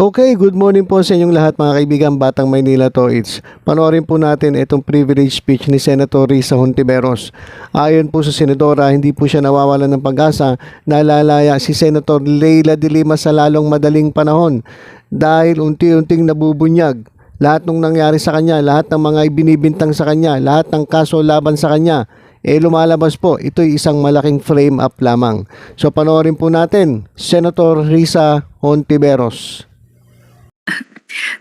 Okay, good morning po sa inyong lahat mga kaibigan, Batang Maynila, Toits. Panoorin po natin itong privilege speech ni Senator Risa Hontiveros. Ayon po sa senadora, hindi po siya nawawalan ng pag-asa na lalaya si Senator Leila de Lima sa lalong madaling panahon dahil unti-unting nabubunyag lahat ng nangyari sa kanya, lahat ng mga ibinibintang sa kanya, lahat ng kaso laban sa kanya. Lumalabas po, ito'y isang malaking frame up lamang. So panoorin po natin, Senator Risa Hontiveros.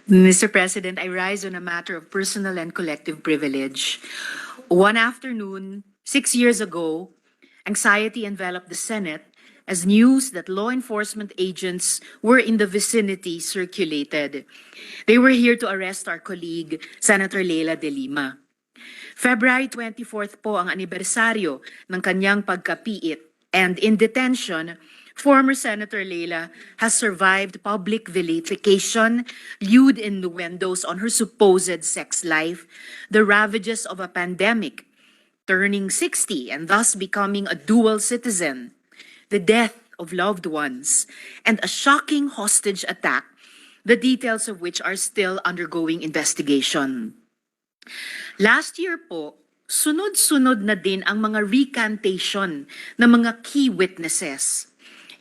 Mr. President, I rise on a matter of personal and collective privilege. One afternoon, 6 years ago, anxiety enveloped the Senate as news that law enforcement agents were in the vicinity circulated. They were here to arrest our colleague, Senator Leila de Lima. February 24th po ang anibersaryo ng kanyang pagkapiit, and in detention, former Senator Leila has survived public vilification, lewd innuendos on her supposed sex life, the ravages of a pandemic, turning 60 and thus becoming a dual citizen, the death of loved ones, and a shocking hostage attack, the details of which are still undergoing investigation. Last year po, sunod-sunod na din ang mga recantation ng mga key witnesses.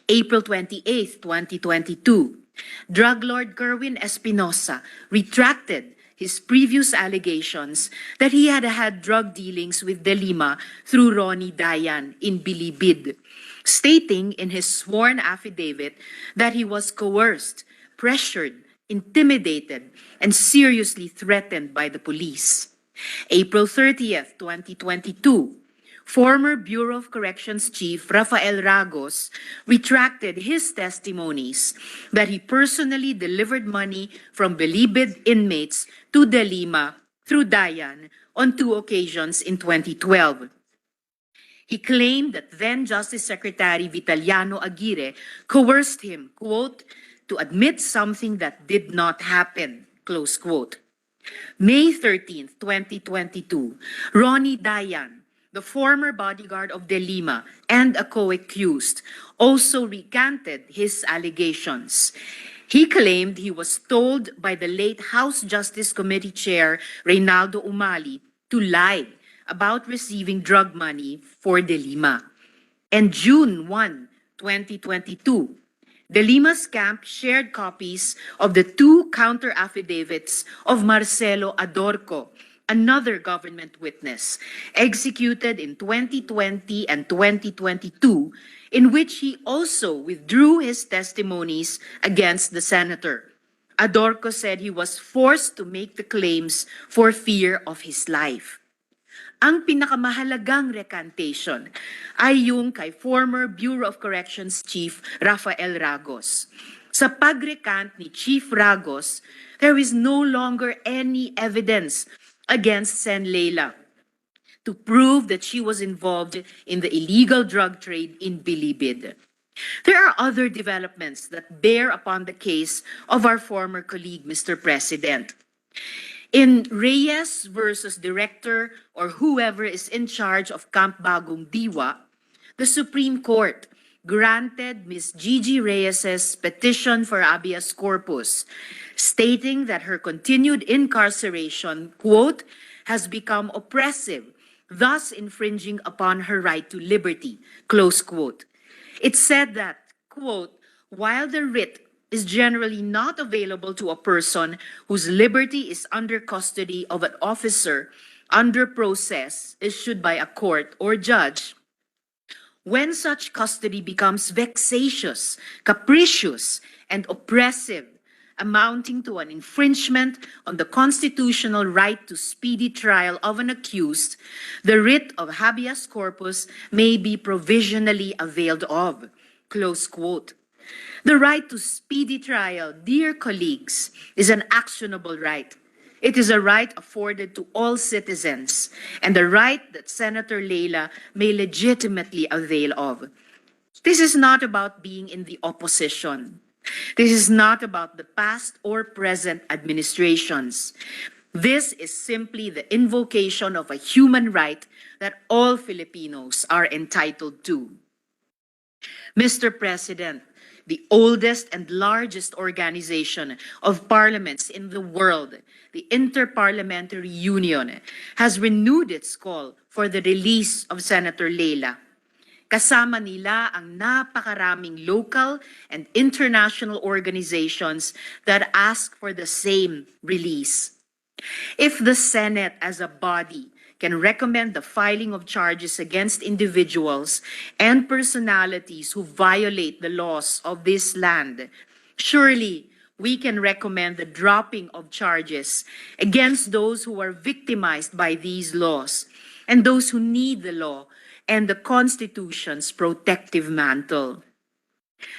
April 28, 2022, drug lord Kerwin Espinosa retracted his previous allegations that he had had drug dealings with De Lima through Ronnie Dayan in Bilibid, stating in his sworn affidavit that he was coerced, pressured, intimidated, and seriously threatened by the police. April 30th, 2022, former Bureau of Corrections Chief Rafael Ragos retracted his testimonies that he personally delivered money from Bilibid inmates to De Lima through Dayan on 2 occasions in 2012. He claimed that then Justice Secretary Vitaliano Aguirre coerced him, quote, to admit something that did not happen, close quote. May 13th, 2022, Ronnie Dayan, the former bodyguard of De Lima and a co-accused, also recanted his allegations. He claimed he was told by the late House Justice Committee Chair Reynaldo Umali to lie about receiving drug money for De Lima. And June 1, 2022, De Lima's camp shared copies of the 2 counter-affidavits of Marcelo Adorco, another government witness, executed in 2020 and 2022, in which he also withdrew his testimonies against the senator. Adorco said he was forced to make the claims for fear of his life. Ang pinakamahalagang recantation ay yung kay former Bureau of Corrections Chief Rafael Ragos. Sa pagrecant ni Chief Ragos, there is no longer any evidence against Sen Leila to prove that she was involved in the illegal drug trade in Bilibid. There are other developments that bear upon the case of our former colleague, Mr. President. In Reyes versus Director or whoever is in charge of Camp Bagong Diwa, the Supreme Court granted Ms. Gigi Reyes's petition for habeas corpus, stating that her continued incarceration, quote, has become oppressive, thus infringing upon her right to liberty, close quote. It said that, quote, while the writ is generally not available to a person whose liberty is under custody of an officer under process issued by a court or judge, when such custody becomes vexatious, capricious, and oppressive, amounting to an infringement on the constitutional right to speedy trial of an accused, the writ of habeas corpus may be provisionally availed of, close quote. The right to speedy trial, dear colleagues, is an actionable right. It is a right afforded to all citizens, and a right that Senator Leila may legitimately avail of. This is not about being in the opposition. This is not about the past or present administrations. This is simply the invocation of a human right that all Filipinos are entitled to. Mr. President, the oldest and largest organization of parliaments in the world, the Interparliamentary Union, has renewed its call for the release of Senator Leila. Kasama nila ang napakaraming local and international organizations that ask for the same release. If the Senate as a body can recommend the filing of charges against individuals and personalities who violate the laws of this land, surely we can recommend the dropping of charges against those who are victimized by these laws and those who need the law and the Constitution's protective mantle.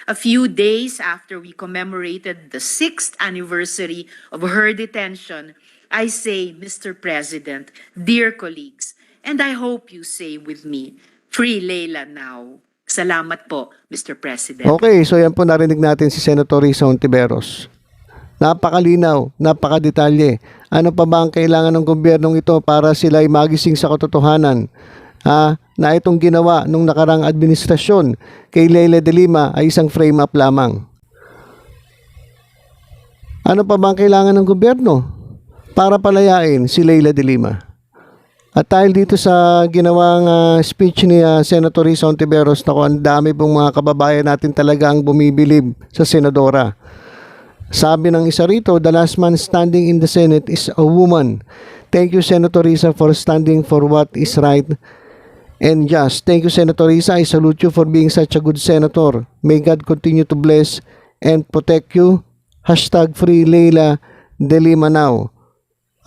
A few days after we commemorated the 6th anniversary of her detention, I say, Mr. President, dear colleagues, and I hope you say with me, free Leila now. Salamat po, Mr. President. Okay, so yan po narinig natin si Senator Risa Hontiveros. Napakalinaw, napakadetalye. Ano pa ba ang kailangan ng gobyernong ito para sila ay magising sa katotohanan? Na itong ginawa nung nakarang administrasyon kay Leila de Lima ay isang frame-up lamang. Ano pa ba ang kailangan ng gobyerno para palayain si Leila de Lima? At dahil dito sa ginawang speech ni Senator Risa Hontiveros, ang dami pong mga kababayan natin talaga ang bumibilib sa senadora. Sabi ng isa rito, the last man standing in the Senate is a woman. Thank you, Senator Risa, for standing for what is right and just. Thank you, Senator Risa. I salute you for being such a good senator. May God continue to bless and protect you. Hashtag free Leila de Lima now.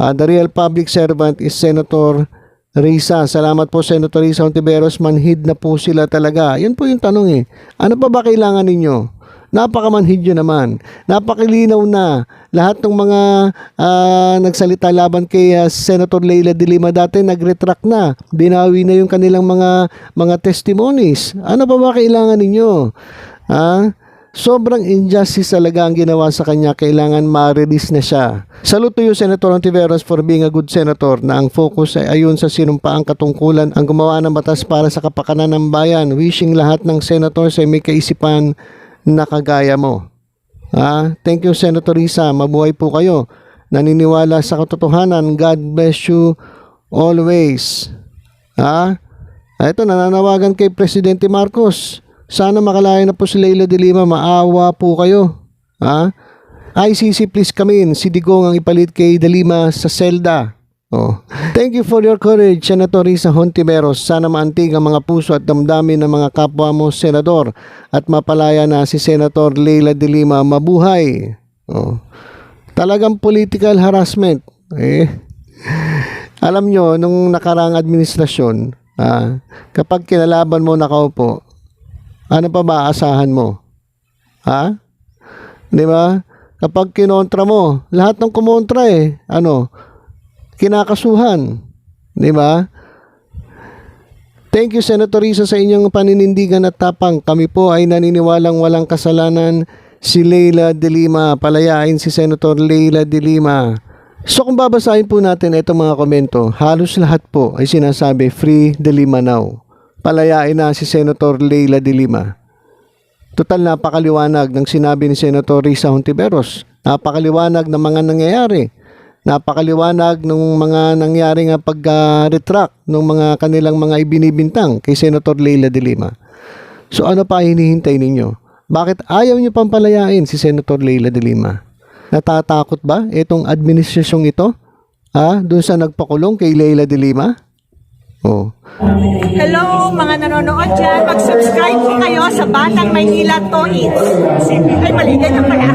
The real public servant is Senator Risa. Salamat po, Senator Risa Hontiveros. Manhid na po sila talaga. Yan po yung tanong eh. Ano pa ba kailangan ninyo? Napakamanhid nyo naman. Napakalinaw na. Lahat ng mga nagsalita laban kay Senator Leila de Lima dati nag-retract na. Binawi na yung kanilang mga testimonies. Ano pa ba kailangan ninyo? Sobrang injustice talaga ang ginawa sa kanya. Kailangan ma-release na siya. Salute to you, Senator Hontiveros, for being a good senator na ang focus ay ayon sa sinumpaang katungkulan ang gumawa ng batas para sa kapakanan ng bayan. Wishing lahat ng senators ay may kaisipan na kagaya mo. Thank you, Senator Risa. Mabuhay po kayo. Naniniwala sa katotohanan. God bless you always. Ito, nananawagan kay Presidente Marcos. Sana makalaya na po si Leila de Lima. Maawa po kayo. ICC, please come in. Si Digong ang ipalit kay de Lima sa selda. Thank you for your courage, Senator Risa Hontiveros. Sana maantig ang mga puso at damdamin ng mga kapwa mo, Senador. At mapalaya na si Senator Leila de Lima. Mabuhay. Talagang political harassment. Alam nyo, nung nakarang administrasyon, kapag kinalaban mo nakaupo, ano pa ba aasahan mo? Di ba? Kapag kinontra mo, lahat ng kumontra kinakasuhan. Di ba? Thank you, Senator Risa, sa inyong paninindigan at tapang. Kami po ay naniniwalang walang kasalanan si Leila de Lima. Palayain si Senator Leila de Lima. So kung babasahin po natin itong mga komento, halos lahat po ay sinasabi free de Lima now. Palayain na si Senator Leila de Lima. Total, napakaliwanag ng sinabi ni Senator Risa Hontiveros. Napakaliwanag ng mga nangyayari. Napakaliwanag ng mga nangyaring pag-retract ng mga kanilang mga ibinibintang kay Senator Leila de Lima. So ano pa hinihintay ninyo? Bakit ayaw nyo pang palayain si Senator Leila de Lima? Natatakot ba itong administrasyong ito? Doon sa nagpakulong kay Leila de Lima? Hello mga nanonood dyan, mag-subscribe po kayo sa Batang Maynila Toits. Ay, mali, ganyan pala.